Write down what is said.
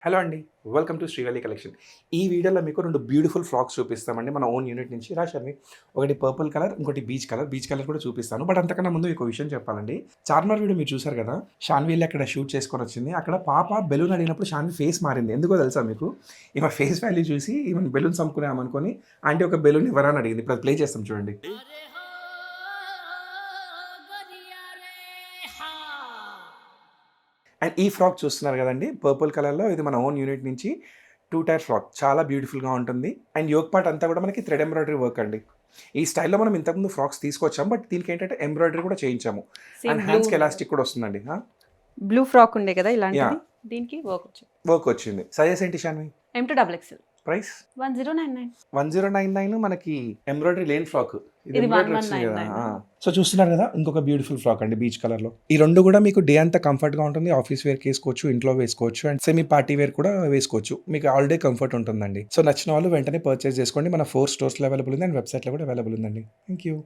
Hello అండి. Welcome to Srivalli collection. ఈ వీడియోలో మీకు 2 బ్యూటిఫుల్ ఫ్రాక్స్ చూపిస్తామండి మన ఓన్ యూనిట్ నుంచి. షర్మి. ఒకటి పర్పుల్ కలర్, ఇంకోటి బీచ్ కలర్. బీచ్ కలర్ కూడా చూపిస్తాను. బట్ అంతకన్నా ముందు మీకు విషయం చెప్పాలండి. చార్మినార్ వీడియో మీరు చూసారు కదా! షాన్వి ఎళ్లి అక్కడ షూట్ చేసుకొని వచ్చింది. అక్కడ పాప బెలూన్ అడిగినప్పుడు షాన్వి ఫేస్ మారింది. ఎందుకో తెలుసా మీకు? ఈమె ఫేస్ వాల్యూ చూసి ఈమెను బెలూన్స్ అమ్ముకున్నామనుకోని ఆంటీ ఒక బెలూన్ ఇవ్వరా అని అడిగింది. ఇప్పుడు అది ప్లే చేస్తాం చూడండి. అండ్ ఈ ఫ్రాక్ చూస్తున్నారు కదండీ! పర్పుల్ కలర్‌లో ఇది మన ఓన్ యూనిట్ నుంచి 2 టైర్ ఫ్రాక్. చాలా బ్యూటిఫుల్‌గా ఉంటుంది. అండ్ యోక్ పార్ట్ అంతా కూడా మనకి థ్రెడ్ ఎంబ్రాయిడరీ వర్క్ అండి. ఈ స్టైల్‌లో మనం ఇంతకుముందు ఫ్రాక్స్ తీసుకొచ్చాం. బట్ దీనికేంటంటే ఎంబ్రాయిడరీ కూడా చేయించాము. అండ్ హ్యాండ్స్‌కి ఎలాస్టిక్ కూడా వస్తుందండి. బ్లూ ఫ్రాక్ ఉండే కదా ఇలాంటిది. యాహ్! దీనికి వర్క్ వచ్చింది. వర్క్ వచ్చింది. సైజెస్ ఏంటి షాన్వి? M2 XXL price 1099. 1099 మనకి ఎంబ్రాయిడరీ లేని ఫ్రాక్. ఇది ఇది ఎంబ్రాయిడరీ వచ్చింది కదా! 1199. సో చూస్తున్నారు కదా! ఇంకొక బ్యూటిఫుల్ ఫ్రాక్ అండి బీచ్ కలర్‌లో. ఈ 2 కూడా మీకు డే అంతా కంఫర్ట్‌గా ఉంటుంది. ఆఫీస్ వేర్‌కి ఏసుకోవచ్చు, ఇంట్లో వేసుకోవచ్చు అండ్ సెమీ పార్టీ వేర్ కూడా వేసుకోవచ్చు. మీకు ఆల్ డే కంఫర్ట్ ఉంటుందండి. సో నచ్చిన వాళ్ళు వెంటనే పర్చేస్ చేసుకోండి. మన 4 స్టోర్స్‌లో అవైలబుల్ ఉంది అండ్ వెబ్‌సైట్‌లో కూడా అవైలబుల్ ఉందండి. Thank you.